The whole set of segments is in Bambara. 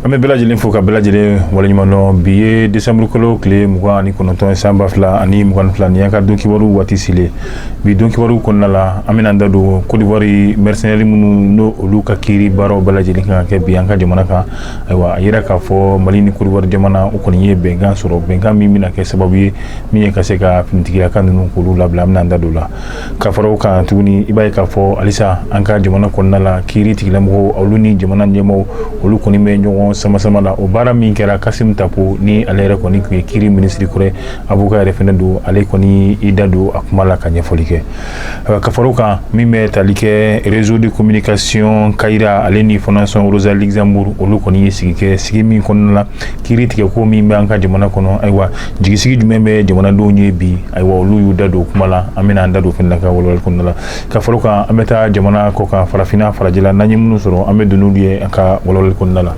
An bɛ bɛɛ lajɛlen fo ka bɛɛ lajɛlen waleɲuman dɔn. Bi ye décembre kalo tile 29 san 2022 ni y'an ka don kibaru waati selen. Bi don kibaru kɔnɔna la an bɛna an da don Côte d'Ivoire mercenaires minnu n'o olu ka kiiri baaraw bɛɛ lajɛlen kan ka kɛ bi an ka jamana kan. Ayiwa a yira k'a fɔ Mali ni Côte d'Ivoire jamana u kɔni ye bɛnkan sɔrɔ, bɛnkan min bɛna kɛ sababu ye min ye ka se ka finitigilaka ninnu k'olu labila. An bɛna an da don la ka fara o kan tuguni. I b'a ye k'a fɔ halisa an ka jamana kɔnɔna la kiiri tigilamɔgɔw olu ni jamana ɲɛmaaw olu kɔni bɛ ɲɔgɔn sama la. O baara min kɛra Kassim Tapo ni ale yɛrɛ kɔni tun ye kiiri ministre kɔrɔ avocat yɛrɛ fɛnɛ don, ale kɔni i da don a kuma la ka ɲɛfɔli kɛ. Ka fara o kan min bɛ tali kɛ réseau de communication Kayira ale ni Fondation Rosa Luxembourg olu kɔni ye sigi min kɔnɔna la kiiri tigɛ ko min bɛ an ka jamana kɔnɔ. Ayiwa jigisigi jumɛn bɛ jamanadenw ye bi, ayiwa olu y'u da don kuma la. An bɛna an da don fɛnɛ ka walawali kɔnɔna la. Ka fara o kan an bɛ taa jamana kɔ kan farafinna farajɛla n'an ye minnu sɔrɔ an bɛ don n'olu ye an ka walawali kɔnɔna la.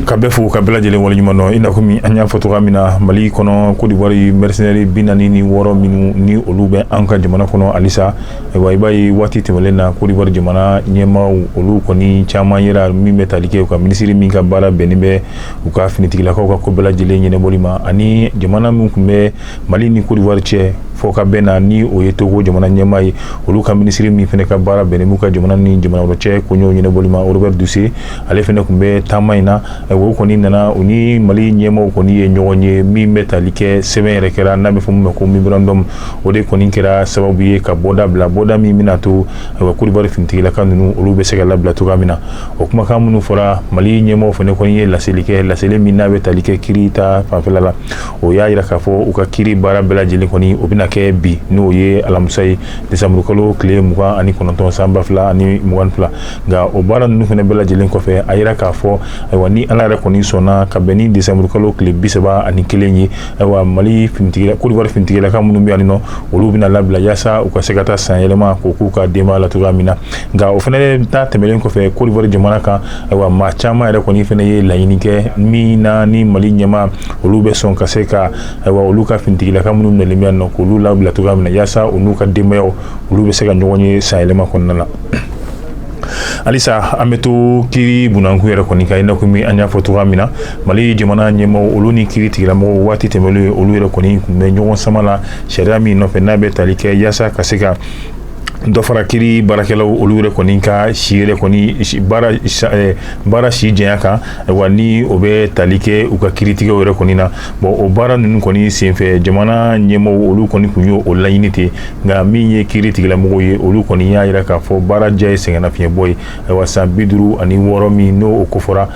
Ka bɛɛ fo ka bɛɛ lajɛlen waleɲuman dɔn. I n'a fɔ an y'a fɔ cogoya min na Mali kɔnɔ Côte d'Ivoire mercenaires 46 minnu ni olu bɛ an ka jamana kɔnɔ halisa. Ayiwa i b'a ye waati tɛmɛlen na Côte d'Ivoire jamana ɲɛmaaw olu kɔni caman yera min bɛ tali kɛ u ka minisiri min ka baara bɛnnen bɛ u ka finitigilakaw ka ko bɛɛ lajɛlen ɲɛnabɔli ma, ani jamana min tun bɛ Mali ni Côte d'Ivoire cɛ fɔ ka bɛn na ni o ye Togo jamana ɲɛmaa ye olu ka minisiri min fɛnɛ ka baara bɛnnen b'u ka jamana ni jamana wɛrɛ cɛ koɲɛw ɲɛnabɔli ma. Robert Dussé ale fɛnɛ tun bɛ taama in na. O kɔni nana u ni Mali ɲɛmaaw kɔni ye ɲɔgɔn ye min bɛ tali kɛ sɛbɛn yɛrɛ kɛra n'a bɛ fɔ min ma ko memorandum. O de kɔni kɛra sababu ye ka bɔda bila, bɔda min bɛna to Côte d'Ivoire finitigilaka ninnu olu bɛ se ka labila cogoya min na. O kumakan minnu fɔra Mali ɲɛmaaw fɛnɛ kɔni ye laseli kɛ, laseli min n'a bɛ tali kɛ kiiri ta fanfɛla la. O y'a yira k'a fɔ u ka kiiri baara bɛɛ lajɛlen kɔni o bɛna kɛ bi n'o ye alamisa ye décembre kalo tile 29 san 2022. Nka o baara ninnu fɛnɛ bɛɛ lajɛlen kɔfɛ a yira k'a fɔ ayiwa ni Ala yɛrɛ kɔni sɔnna ka bɛn ni décembre kalo tile 31 ye, ayiwa Mali finitigila Côte d'Ivoire finitigilaka minnu bɛ yan nɔ olu bɛna labila yaasa u ka se ka taa san yɛlɛma k'o k'u ka denbaya la cogoya min na. Nka o fɛnɛ ta tɛmɛlen kɔfɛ Côte d'Ivoire jamana kan ayiwa maa caman yɛrɛ kɔni fɛnɛ ye laɲini kɛ min na ni Mali ɲɛmaa olu bɛ sɔn ka se ka ayiwa olu ka finitigilaka minnu nalen bɛ yan nɔ k'olu labila cogoya min na yaasa u n'u ka denbayaw olu bɛ se ka ɲɔgɔn ye san yɛlɛma kɔnɔna la. Halisa an bɛ to kiiri bunakun yɛrɛ kɔni kan. I n'a fɔ an y'a fɔ cogoya min na Mali jamana ɲɛmaaw olu ni kiiri tigilamɔgɔw waati tɛmɛlen olu yɛrɛ kɔni tun bɛ ɲɔgɔn sama la sariya min nɔfɛ n'a bɛ tali kɛ yaasa ka se ka dɔ fara kiiri baarakɛlaw olu yɛrɛ kɔni ka si yɛrɛ kɔni baara si jɛnya kan. Wa ni o bɛ tali kɛ u ka kiiritigɛw yɛrɛ kɔni na. O baara ninnu kɔni senfɛ jamana ɲɛmaaw olu kɔni tun y'o laɲini ten, nka min ye kiiri tigilamɔgɔw ye olu kɔni y'a yira k'a fɔ baara diya ye sɛgɛnnafiɲɛbɔ ye. Ayiwa san 56 min n'o kofɔra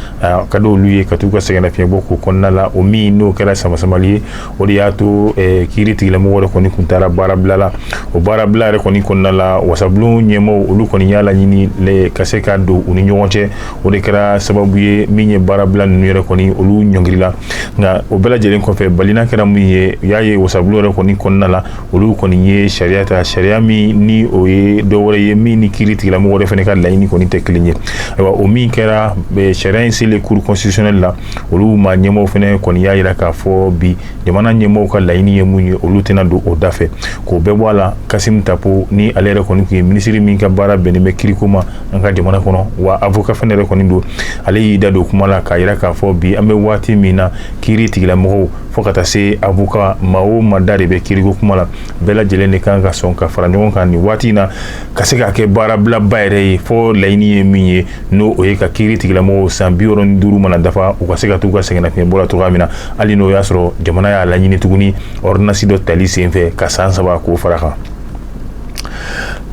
ka d'olu ye ka t'u ka sɛgɛnnafiɲɛbɔ k'o kɔnɔna la. O min n'o kɛra sama-samali ye o de y'a to kiiri tigilamɔgɔw yɛrɛ kɔni kun taara baarabila la. O baarabila yɛrɛ kɔni kɔnɔna la wasabulon ɲɛmaaw olu kɔni y'a laɲini ka se ka don u ni ɲɔgɔn cɛ. O de kɛra sababu ye min ye baarabila ninnu yɛrɛ kɔni olu ɲɔngirila. Nka o bɛɛ lajɛlen kɔfɛ balina kɛra min ye u y'a ye wasabulon yɛrɛ kɔni kɔnɔna la olu kɔni ye sariya ta, sariya min ni o ye dɔwɛrɛ ye min ni kiiri tigilamɔgɔw yɛrɛ fɛnɛ ka laɲini kɔni tɛ kelen ye. Ayiwa o min kɛra sariya in selen cour constitutionnelle la olu maa ɲɛmaaw fɛnɛ kɔni y'a yira k'a fɔ bi jamana ɲɛmaaw ka laɲini ye mun ye olu tɛna don o da fɛ. K'o bɛɛ bɔ a la Kassim Tapo ni ale yɛrɛ kɔni tun ye minisiri min ka baara bɛnnen bɛ kiiriko ma an ka jamana kɔnɔ, wa avocat fɛnɛ yɛrɛ kɔni don. Ale y'i da don kuma la k'a yira k'a fɔ bi an bɛ waati min na kiiri tigilamɔgɔw fo ka taa se avocat maa o maa da de bɛ kiiriko kuma la bɛɛ lajɛlen de kan ka sɔn ka fara ɲɔgɔn kan nin waati in na ka se ka kɛ baarabilaba yɛrɛ ye fɔ laɲini ye min ye n'o o ye ka kiiri tigilamɔgɔw san 65 mana dafa u ka se ka t'u ka sɛgɛnnafiɲɛbɔ la cogoya min na, hali n'o y'a sɔrɔ jamana y'a laɲini tuguni ordonnance dɔ tali senfɛ ka san 3 k'o fara kan.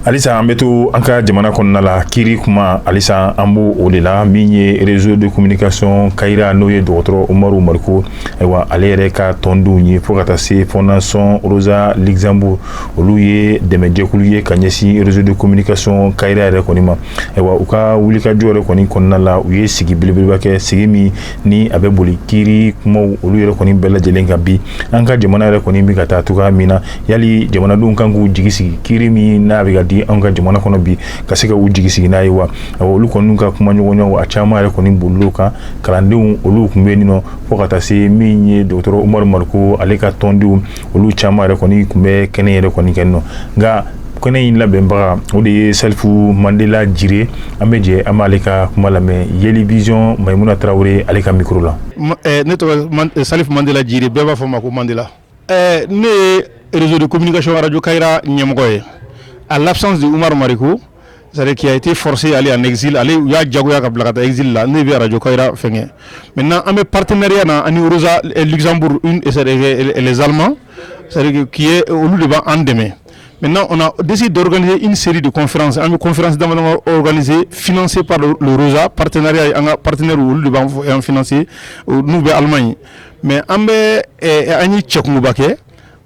Halisa an bɛ to an ka jamana kɔnɔna la kiiri kuma halisa an b'o o de la min ye réseau de communication Kayira n'o ye dɔgɔtɔrɔ Umaru Mariko. Ayiwa ale yɛrɛ ka tɔndenw ye fo ka taa se Fondation Rosa Luxembourg olu ye dɛmɛjɛkulu ye ka ɲɛsin réseau de communication Kayira yɛrɛ kɔni ma. Ayiwa u ka wulikajɔ yɛrɛ kɔni kɔnɔna la u ye sigi belebeleba kɛ, sigi min ni a bɛ boli kiiri kumaw olu yɛrɛ kɔni bɛɛ lajɛlen kan bi an ka jamana yɛrɛ kɔni bɛ ka taa cogoya min na yali jamanadenw kan k'u jigi sigi kiiri min n'a bɛ ka di an ka jamana kɔnɔ bi ka se ka u jigi sigi n'a ye wa. Olu kɔni ka kuma ɲɔgɔnyaw a caman yɛrɛ kɔni bolil'o kan. Kalandenw olu tun bɛ yen nɔ fo ka taa se min ye dɔgɔtɔrɔ Umaru Mariko ale ka tɔndenw olu caman yɛrɛ kɔni tun bɛ kɛnɛ yɛrɛ kɔni kɛ nɔ. Nka kone in labɛnbaga o de ye Salifu Mandela Jire an bɛ jɛ an b'ale ka kuma lamɛn Yeli Vision Maïmouna Traoré ale ka micro la. Ne tɔgɔ Salifu Mandela Jire bɛɛ b'a fɔ ma ko Mandela. Ne ye réseau de communication Radio Kayra ɲɛmɔgɔ ye à l'absence de Oumar Mariko, c'est-à-dire qui a été forcé à aller en exil, aller il y a jagoya ka bila ka taa exil la, ne bɛ Radio Kayra fɛngɛ. Maintenant an bɛ partenariat na ani Rosa Luxembourg et les Allemands, c'est-à-dire qui est olu de b'an dɛmɛ. Maintenant, on a décidé d'organiser une série de conférences. Une conférence d'amendement organisée, financée par le ROSA, partenariat, un partenaire où le banque est financé, nous, Allemagne. Mais on a un Tchèque-Moubake,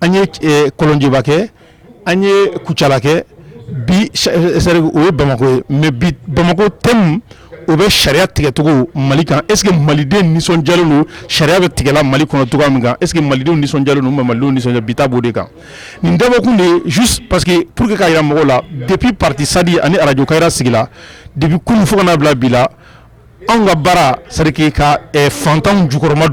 un Colombie-Bake, un Kouchalake, Bamako, mais Bamako thème. O bɛ sariya tigɛ cogo Mali kan est-ce que malidenw nisɔndiyalen don sariya bɛ tigɛla Mali kɔnɔ cogoya min kan est-ce que malidenw nisɔndiyalen don malidenw nisɔndiya bi ta b'o de kan nin dabɔkun de juste parce que pour que k'a jira mɔgɔw la depuis parti Sadi ani Radio Kayra sigila depuis kunun fo ka n'a bila bi la anw ka baara c'est-à-dire que ka fantanw jukɔrɔma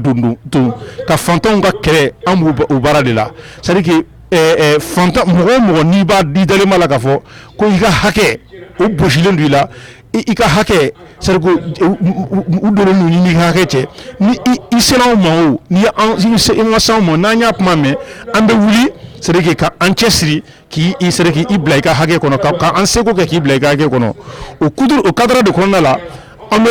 don ka fantanw ka kɛlɛ an b'o baara de la c'est-à-dire que fantan mɔgɔ o mɔgɔ n'i b'a di dalen b'a la k'a fɔ ko i ka hakɛ o gosilen don i la i ka hakɛ c'est-à-dire que u donnen don n'i ka hakɛ cɛ ni i sera anw ma o ni i ma se anw ma n'an y'a kuma mɛn an bɛ wuli c'est-à-dire que ka an cɛsiri c'est-à-dire que i bila i ka hakɛ kɔnɔ ka an seko kɛ k'i bila i ka hakɛ kɔnɔ o cadre de kɔnɔna la an bɛ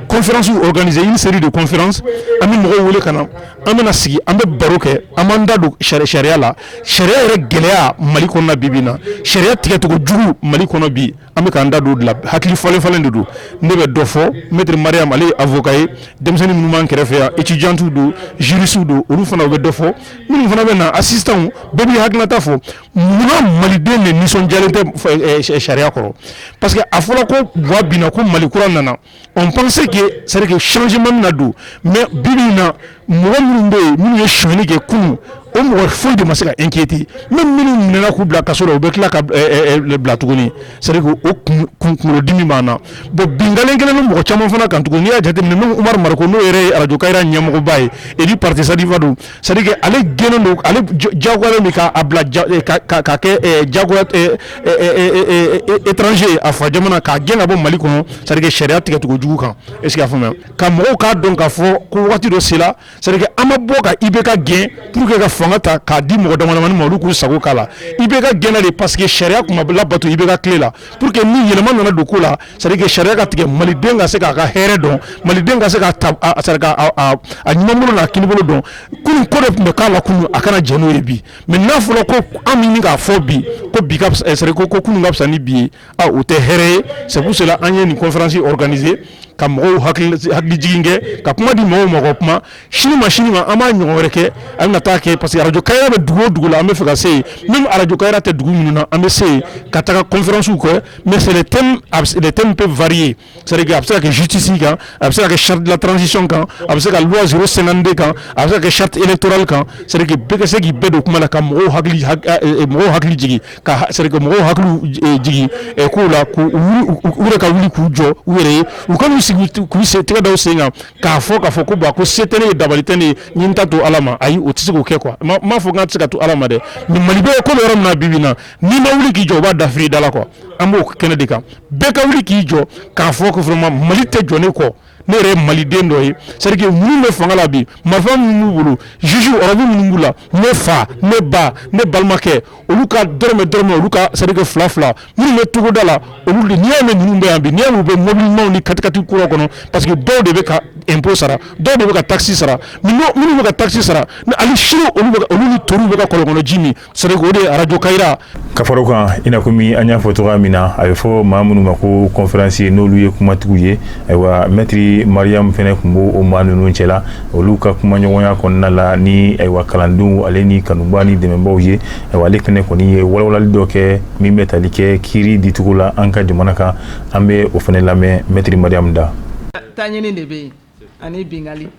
conférence organiser une série de conférences an bɛ mɔgɔw wele ka na an bɛna sigi an bɛ baro kɛ an b'an da don sariya la sariya yɛrɛ gɛlɛya Mali kɔnɔ bi bi in na sariya tigɛcogo jugu Mali kɔnɔ bi an bɛ k'an da don o de la hakili falen de don ne bɛ dɔ fɔ maître Mariam ale ye avocat ye denmisɛnnin minnu b'an kɛrɛfɛ yan étudiants don juristes don olu fana u bɛ dɔ fɔ minnu fana bɛ na assistants bɛɛ b'i hakilinata fɔ munna maliden de nisɔndiyalen tɛ sariya kɔrɔ parce que a fɔra ko voix binna ko Mali kura nana on pensait que c'est-à-dire que changement na don mais bibi na mɔgɔ minnu bɛ yen minnu ye sonyali kɛ kunun o mɔgɔ foyi de ma se ka inquiéter même minnu minɛna k'u bila kaso la u bɛ tila ka bila tuguni c'est-à-dire que o kunkolodimi b'an na bon bingalen kelen ni mɔgɔ caman fana kan tuguni n'i y'a jateminɛ même Oumar Mariko n'o yɛrɛ ye Radio Kayra ɲɛmɔgɔba ye et du parti Sadifa don c'est-à-dire que ale gɛnnen don ale jagoyalen don k'a bila ka kɛ jagoya étranger a fa jamana k'a gɛn ka bɔ Mali kɔnɔ c'est-à-dire que sariya tigɛcogo jugu kan est-ce que a faamuya ka mɔgɔw k'a dɔn k'a fɔ ko waati dɔ sera c'est-à-dire que an ma bɔ ka IBK gɛn pour que ka fanga ta k'a di mɔgɔ damadamani ma olu k'u sago k'a la IBK gɛnna de parce que sariya tun ma labato IBK tile la pour que ni yɛlɛma nana don ko la c'est-à-dire que sariya ka tigɛ maliden ka se k'a ka hɛrɛ dɔn maliden ka se k'a ta a ɲumanbolo n'a kinibolo dɔn kunun ko de tun bɛ k'a la kunun a kana jɛn n'o ye bi mais n'a fɔra ko an bɛ ɲini k'a fɔ bi ko bi ka c'est-à-dire ko kunun ka fisa ni bi ye o tɛ hɛrɛ ye c'est pour cela an ye nin conférence organiser ka mɔgɔw hakili jigin kɛ ka kuma di mɔgɔw ma ka kuma sini ma an b'a ɲɔgɔn wɛrɛ kɛ an bɛna taa kɛ parce que Radio Kayra bɛ dugu o dugu la an bɛ fɛ ka se yen même Radio Kayra tɛ dugu minnu na an bɛ se yen ka taga conférence kɛ mais c'est les thèmes peuvent varier c'est-à-dire que a bɛ se ka kɛ justice kan a bɛ se ka kɛ charte de la transition kan a bɛ se ka loi 052 kan a bɛ se ka kɛ charte électorale kan c'est-à-dire que bɛɛ ka se k'i bɛɛ don kuma la ka mɔgɔw hakili jigin ka c'est-à-dire que mɔgɔw hakili jigin k'o la k'u yɛrɛ ka wuli k'u jɔ u yɛrɛ ye u ka n'u sigi k'u tɛgɛ da u sen kan k'a fɔ ko bon ko se tɛ ne ye dabali tɛ ne ye ɲin ta to Ala ma ayi o tɛ se k'o kɛ quoi m'a fɔ k'an tɛ se ka to Ala ma dɛ mais Mali bɛ ko bɛ yɔrɔ min na bi bi in na n'i ma wuli k'i jɔ u b'a dafiri i da la quoi an b'o kɛnɛ de kan bɛɛ ka wuli k'i jɔ k'a fɔ ko vraiment Mali tɛ jɔ ne kɔ ne yɛrɛ ye maliden dɔ ye c'est-à-dire que minnu bɛ fanga la bi marifa minnu b'u bolo juge ɔrɔbu minnu b'u la ne fa ne ba ne balimakɛ olu ka dɔrɔmɛ olu ka c'est-à-dire que fila minnu bɛ togoda la olu de n'i y'a mɛn ninnu bɛ yan bi n'i y'a mɛn u bɛ mobili ɲumanw ni katikati kura kɔnɔ parce que dɔw de bɛ ka impôt sara dɔw de bɛ ka taxe sara minnu bɛ ka taxe sara ni hali sini olu ni toriw bɛ ka kɔlɔnkɔnɔ ji min c'est-à-dire que o de ye Radio Kayra. ka fara o kan i n'a komi an y'a fɔ cogoya min na a bɛ fɔ maa minnu ma ko conférencier n'olu ye kumatigiw ye ayiwa maître Mariam fɛnɛ tun b'o maa ninnu cɛla olu ka kumaɲɔgɔnya kɔnɔna la ni ayiwa kalandenw ale ni kanuba ni dɛmɛbaaw ye ayiwa ale fɛnɛ kɔni ye walawalali dɔ kɛ min bɛ tali kɛ kiiri dicogo la an ka jamana kan an bɛ o fɛnɛ lamɛn maître Mariam da. Taɲini de bɛ yen ani bingali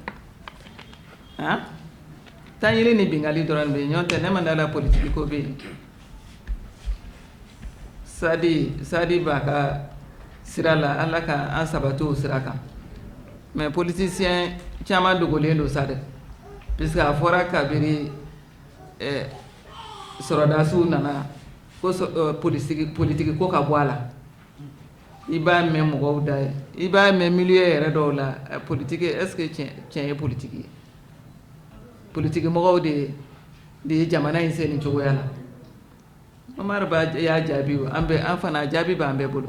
taɲini ni bingali dɔrɔn bɛ yen ɲɔn tɛ ne ma da la politiki ko bɛ yen Sadi b'a ka sira la Ala ka an sabati o sira kan mais politicien caman dogolen don sa dɛ puisque a fɔra kabiri sɔrɔdasiw nana ko politique ko ka bɔ a la i b'a mɛn mɔgɔw da ye i b'a mɛn milieu yɛrɛ dɔw la politique est-ce que tiɲɛ ye politique ye politique mɔgɔw de ye jamana in se nin cogoya la Omar Ba y'a jaabi an fana jaabi b'an bɛɛ bolo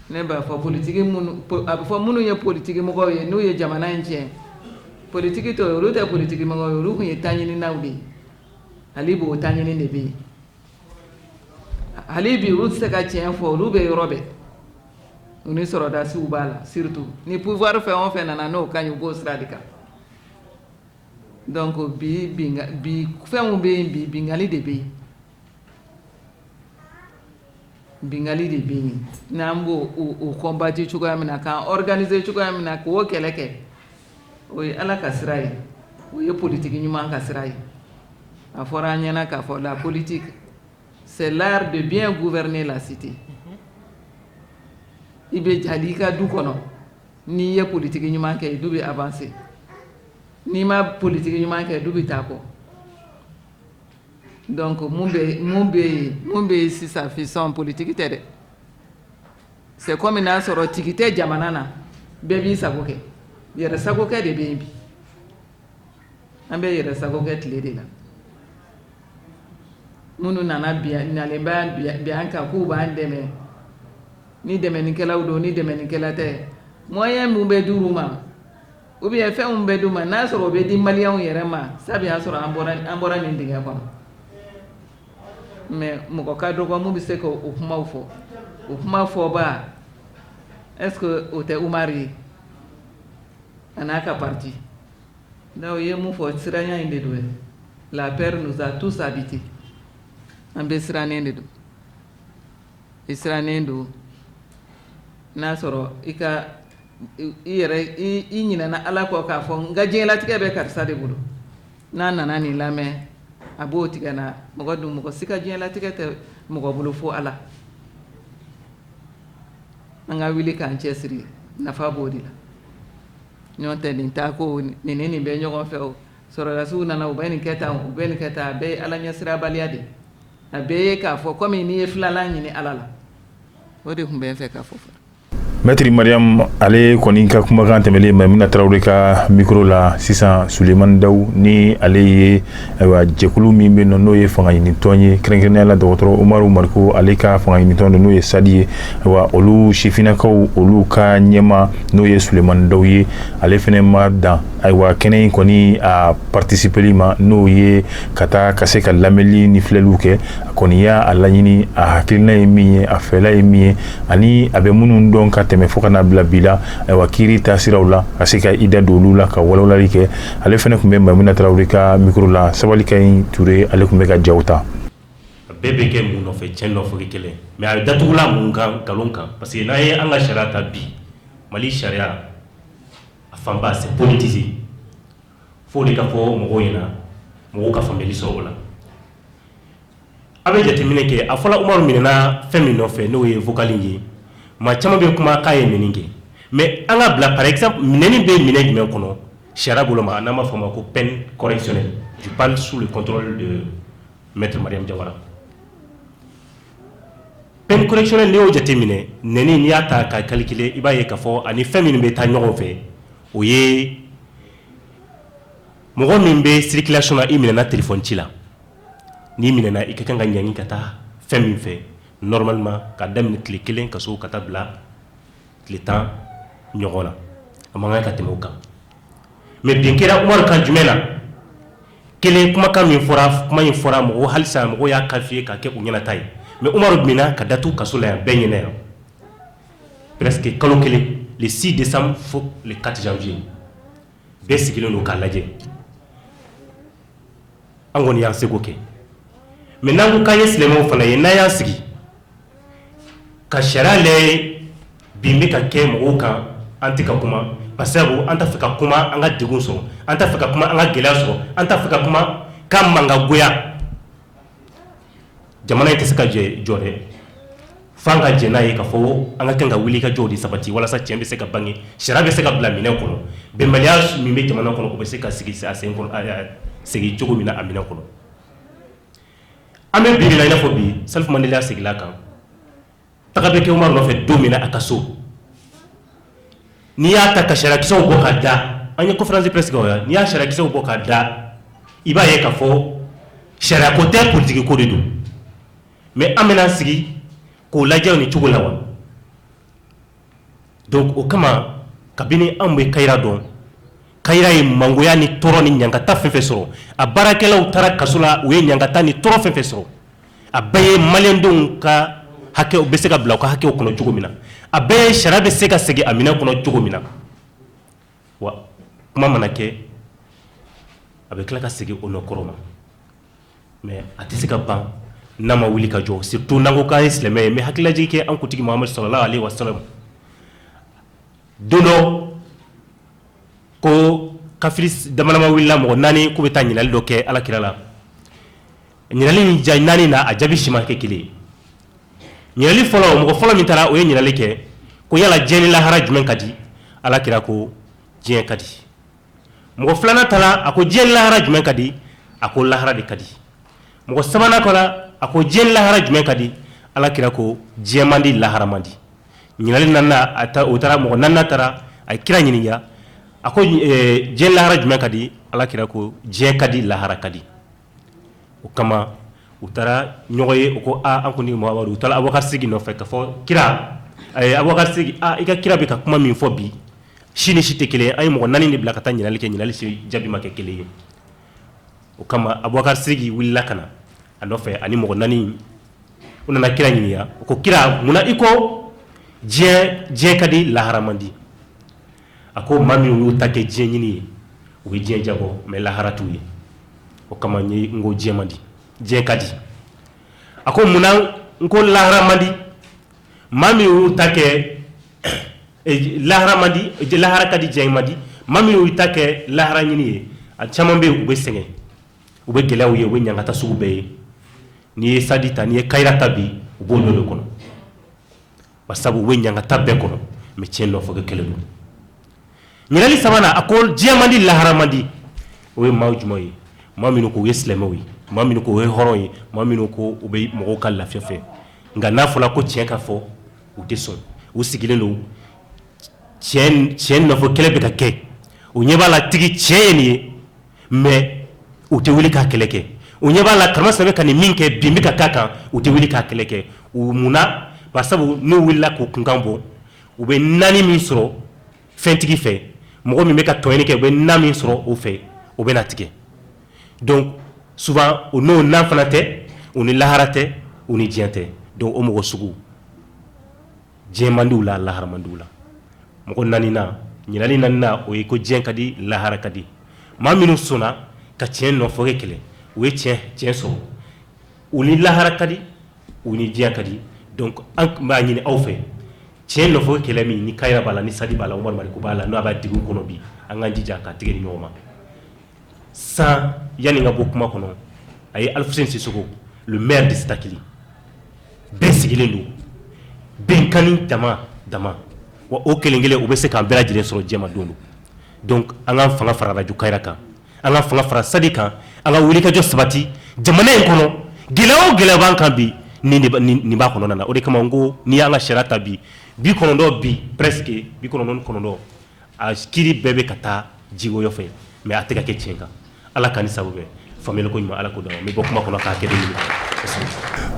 ne b'a fɔ politique minnu a bɛ fɔ minnu ye politique mɔgɔw ye n'u ye jamana in tiɲɛ politique tɔ olu tɛ politique mɔgɔw ye olu tun ye taɲininaw de ye hali bi o taɲini de bɛ yen hali bi olu tɛ se ka tiɲɛ fɔ olu bɛ yɔrɔ bɛɛ u ni sɔrɔdasiw b'a la surtout ni pouvoir fɛn o fɛn nana n'o ka ɲi u b'o sira de kan donc bi fɛnw bɛ yen bi bingali de bɛ yen bingali de bɛ yen n'an b'o o combattre cogoya min na k'an organiser cogoya min na k'o kɛlɛ kɛ o ye Ala ka sira ye o ye politique ɲuman ka sira ye a fɔra an ɲɛna k'a fɔ la politique c'est l'art de bien gouverner la cité i bɛ jali i ka du kɔnɔ n'i ye politique ɲuman kɛ du bɛ avancer n'i ma politique ɲuman kɛ du bɛ taa kɔ donc mun bɛ sisan fisɔn politique tɛ dɛ c'est comme n'a sɔrɔ tigi tɛ jamana na bɛɛ b'i sago kɛ yɛrɛ sago kɛ de bɛ yen bi an bɛ yɛrɛ sago kɛ tile de la minnu nana nalen bɛ an kan k'u b'an dɛmɛ ni dɛmɛnikɛlaw don ni dɛmɛnikɛla tɛ moyen mun bɛ d'u ma ou bien fɛn mun bɛ d'u ma n'a sɔrɔ o bɛ di maliyɛnw yɛrɛ ma sabu y'a sɔrɔ an bɔra nin dingɛ kɔnɔ mais mɔgɔ ka dɔgɔ mun bɛ se ka o kumaw fɔ o kuma fɔba est-ce que o tɛ Umaru ye a n'a ka parti donc o ye mun fɔ siranya in de don la peur nous a tous habités an bɛ sirannen de don i sirannen don n'a sɔrɔ i ɲinɛna Ala kɔ k'a fɔ n ka diɲɛlatigɛ bɛ karisa de bolo n'a nana nin lamɛn a b'o tigɛ na mɔgɔ si ka diɲɛlatigɛ tɛ mɔgɔ bolo fo Ala an ka wuli k'an cɛsiri nafa b'o de la ɲɔgɔn tɛ nin taa ko nin bɛ ɲɔgɔn fɛ o sɔrɔdasiw nana u bɛ nin kɛ tan u bɛ nin kɛ tan a bɛɛ ye Ala ɲɛsirabaliya de a bɛɛ ye k'a fɔ komi n'i ye filanan ɲini Ala la o de tun bɛ n fɛ k'a fɔ Maître Mariam ale kɔni ka kumakan tɛmɛlen Maimuna Traoré ka micro la sisan Sulemani Dawu ni ale ye jɛkulu min bɛ n'o ye fanga ɲinitɔn ye kɛrɛnkɛrɛnnenya la dɔgɔtɔrɔ Umaru Mariko ale ka fanga ɲinitɔn don n'o ye Sadi ye olu sifinnakaw olu ka ɲɛma n'o ye Sulemani Dawu ye ale fɛnɛ ma dan kɛnɛ in kɔni a participeli ma n'o ye ka se ka lamɛnli ni filɛliw kɛ a kɔni y'a laɲini a hakilina ye min ye a fɛla ye min ye ani a bɛ minnu dɔn ka tɛmɛ fo kana bila bi la kiiri taasiraw la ka se ka i da don olu la ka walawalali kɛ ale fɛnɛ tun bɛ Maimuna Traoré ka micro la Sabalikayi Ture ale tun bɛ ka jaw ta a bɛɛ bɛ kɛ mun nɔfɛ cɛn nɔfɛ kelen mais a bɛ datugula mun kan nkalon kan parce que n'an ye an ka sariya ta bi Mali sariya a fanba c'est politisé fo de ka fɔ mɔgɔw ɲɛna mɔgɔw ka faamuyali sɔrɔ o la a bɛ jateminɛ kɛ a fɔla Umaru minɛna fɛn min nɔfɛ n'o ye vocal ye maa caman bɛ kuma k'a ye minɛ kɛ mais an ka bila par exemple minɛni bɛ minɛ jumɛn kɔnɔ sariya bolo ma n'an b'a fɔ o ma ko peine correctionnelle je parle sous le contrôle de Maître Mariam Diawara peine correctionnelle n'i y'o jateminɛ nɛni n'i y'a ta ka calculer i b'a ye k'a fɔ ani fɛn minnu bɛ taa ɲɔgɔn fɛ o ye mɔgɔ min bɛ circulation na i minɛna téléphone ci la n'i minɛna i ka kan ka ɲangi ka taa fɛn min fɛ normalement ka daminɛ tile 1 ka so ka taa bila tile 10 ɲɔgɔn na a man kan ka tɛmɛ o kan mais bin kɛra Umaru kan jumɛn na kelen kumakan min fɔra kuma in fɔra mɔgɔ halisa mɔgɔ y'a qualifié ka kɛ u ɲɛnata ye mais Umaru minna ka datu kaso la yan bɛɛ ɲɛna yan presque kalo kelen le 6 décembre fo le 4 janvier bɛɛ sigilen don k'a lajɛ an kɔni y'an seko kɛ mais n'an ko k'an ye silamɛw fana ye n'an y'an sigi ka sariya lajɛ bin bɛ ka kɛ mɔgɔw kan an tɛ ka kuma parce que an t'a fɛ ka kuma an ka degun sɔrɔ an t'a fɛ ka kuma an ka gɛlɛya sɔrɔ an t'a fɛ ka kuma k'an mankan goya jamana in tɛ se ka jɔ dɛ f'an ka jɛ n'a ye k'a fɔ an ka kan ka wuli ka jɔw de sabati walasa tiɲɛ bɛ se ka bange sariya bɛ se ka bila minɛn kɔnɔ bɛnbaliya min bɛ jamana kɔnɔ o bɛ se ka sigi a sen kɔnɔ segin cogo min na a minɛn kɔnɔ ame bi la ina fo bi Salif Mandela sigila kan tagabe ke Umar no fe domina akaso ni ya ta kashara kiso bo kada anya conférence presse ko ya ni ya shara kiso bo kada iba ye ka fo shara ko te politique ko de do mais amena sigi ko lajja ni chugo lawa donc o kama kabini ambe kayra don kayra yi mangoya ni toro ni nyangata fefe soro a barakela utara kasula we nyangata ni toro fefe soro a baye malendon ka hake obese ka bla ka hake okuno chugo mina a baye sharabe sega sege amina kuno chugo mina wa kuma manake avec la ka sege ono koroma mais atisika ban nama wuli ka jo surtout nango ka islame mais hakila jike an kutigi Muhammad sallallahu alaihi wasallam dono ko kafiris damanama willa mo nani ko be tan nyinal do ke ala kirala nyinali ni jay nani na ajabi shima ke kili nyinali folo mo folo min tara o nyinali ke ko yala jeni la haraj men kadi ala kira ko jien kadi mo flana tala ako jeni la haraj men kadi ako la harade kadi mo sabana kola ako jeni la haraj men kadi ala kira ko jemandi la haramandi nyinali nanna ata utara mo nanna tara ay kira nyiniya ako jeni la haraj men kadi ala kira ko jien kadi la harakadi o kama utara nyogoye ko a an kuni mo waru utala abakar sigi no fekka fo kira abakar sigi ika kira be ka kuma min fo bi shini shite kele ay mo nani ni blakata nyinali ke nyinali si jabi make kele o kama abakar sigi willa kana anofe ani mo nani unana kira nyiniya ko kira muna iko je kadi la haramandi ako mami wu take je nyini wi je jabo me la haratu yi o kama nyi ngo je mandi je kadi ako muna ngo la haramandi mami wu take la haramandi je la harakadi je mandi mami wu take la haranyini a chamambe ube senge ube gelaw ye we nyangata sugube ni sadita ni kairata bi ubolo lo kono basabu we nyangata be kono me chendo fo kelelu nyirali sabana akol jemandi la haramandi we mawjumoyi maminu ko yeslemawi maminu ko we horoyi maminu ko ube mo ko la fefe nga nafula ko tienka fo u deson u sigilelo tien no fo kelebe ka ke u nyebala tigi tieni me u te wuli ka keleke u nyebala kama sabe kan minke bimbika kaka u te wuli ka keleke u muna basabu no willa ko kungambo ube nani misro fentigi fe mo mi meka toyeni ke ube nami misro o fe ube natike donc souvent on no nanfanate on laharate on diente donc o mo sugu jemandula laharamandula mo nanina nyinali nanna o ko jenkadi laharakadi maminu suna ka tien no foge kele we tien so uni laharakadi uni jenkadi donc an ma nyini awfe tien no foge kele mi ni kayra bala ni sadi bala umar mari ko bala no aba digu kono bi an ngandi jaka tigeni nyoma sa yani nga bokuma kono ay Alfousseni Sissoko le maire de Stakili ben sigilendo ben kani dama wa o kelengele o be se kan bela jire soro jema donu donc anga fanga fara radio kairaka anga fanga fara sadika anga wuli ka jo sabati jamana en kono gelaw bankan bi ni ba kono nana o de kama ngo ni anga sharata bi kono do bi presque bi kono non kono do a kiri bebe kata jigo yo fe mais ateka ke chenga ala kani sabube famille ko nyuma ala ko do mais bokuma kono ka ke de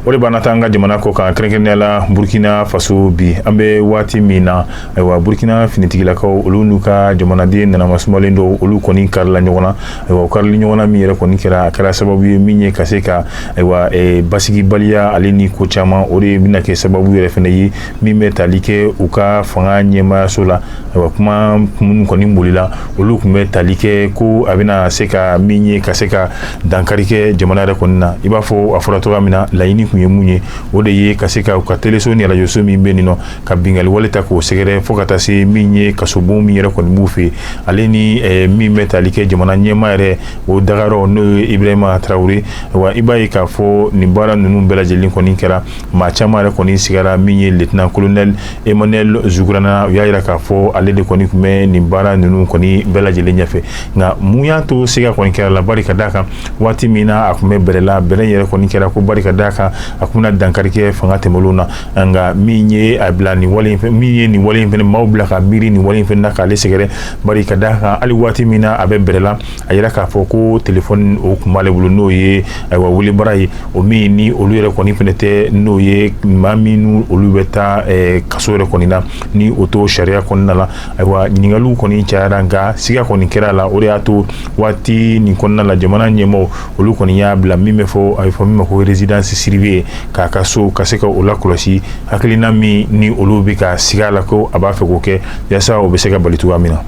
o de bana tanga jamana ko kan krenkenela Burkina Faso bi ambe wati mina wa Burkina finitigila ko olu nuka jamana de nana masmolendo olu koni karla nyona wa karli nyona mi re koni kala sababu minye kaseka wa basigi balia alini ko chama o de binake sababu re fene yi mi metalike uka fanga nyema sola wa kuma mun koni mulila olu kuma talike ko abina seka minye kaseka dankarike jamana re konna iba fo afurato amina laini kunye munye o de ye kaseka ka teleso ni radio so mi benino ka bingal waleta ko segere fokata se minye kasobo mi yere ko mufi aleni mi metalike jamana nyema re o dagaro no Ibrahima Traoré wa ibaye ka fo ni bara nunu bela jelin ko ni kera ma chama re ko ni sigara minye lieutenant colonel Emmanuel Zougrana yaira ka fo ale de ko ni kume ni bara nunu ko ni bela jelin nyafe nga muya to siga ko ni kera la barika daka wati mina akume belela belen yere ko ni kera ko ko barika daka akuna dankarike fanga temoluna nga minye abla ni wali minye ni wali fen mawbla ka miri ni wali fen naka le segere barika daka ali wati mina abe berela ayira ka foko telephone o kumale bulu noye aywa wuli barai o mini oluyere koni penete noye maminu olubeta kasore konina ni oto sharia konna la aywa ningalu koni charanga siga koni kerala ore ato wati ni konna la jamana nyemo olu koni ya bla mime fo ay fo mime ko residence sirve ka kaso kaseka ola kolosi hakilina mi ni olu ka sigala ko aba fe ko ke yasa o be se ka balitu amina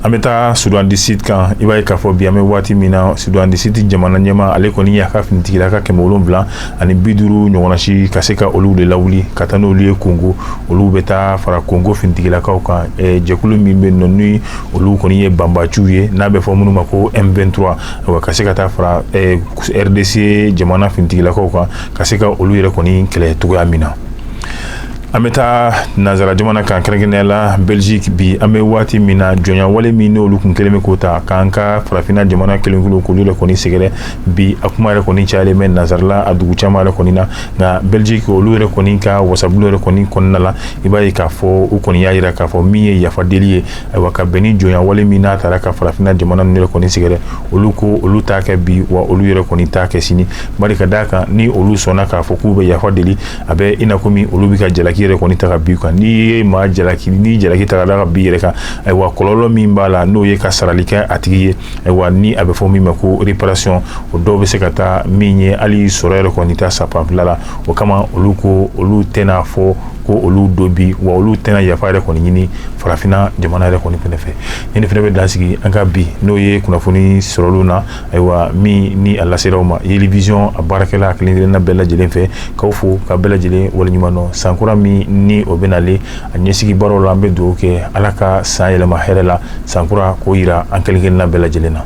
ameta Sudan disit kan iba ka fo bi ame wati mina Sudan disit jamana nyema ale koni ya ka fintikira ka kemolon blanc ani biduru nyongona shi kaseka olu de lawli katano liye Congo olu beta fara Congo fintikira ka ka jekulu mi be nonni olu koni ye bamba chuye na be fo munu mako M23 wa kaseka ta fara RDC jamana fintikira ka kaseka olu yere koni kele tuga mina ameta nazara jamana kan krengenela Belgique bi ame wati mina jonya wale mino olu kun keleme kota kanka farafina jamana kelengulu kulule koni segere bi akuma re koni chale men nazarla adugu chama re koni na Belgique olu re koni ka wasabulu re koni konnala ibai ka fo u koni yaira ka fo miye ya fadelie waka beni jonya wale mina taraka farafina jamana ne koni segere olu ko olu take bi wa olu re koni take sini barika daka ni olu sona ka fo kube ya fadeli abe inakumi olu bika jalaki yere koni taga bi kan ni ma jalaki ni jalaki taga daga bi yere kan ay wa kololo min bala no ye ka saralika atigi ay wa ni abe fo mi mako reparation o do be se kata minye ali sorere koni ta sapa lala o kama oluko olu tena fo ko olu dobi wa olu tena ya faare koni nyini farafina jamana re koni penefe ni fene be dansigi anka bi no ye kuna foni soroluna ay wa mi ni alla seroma yeli vision abarakela klindire na bella jelen fe kawfu ka bella jelen wala nyumano sankura mi ni obenale anyesigi baro lambe do ke alaka sayela maherela sankura ko ira ankelingen na bella jelena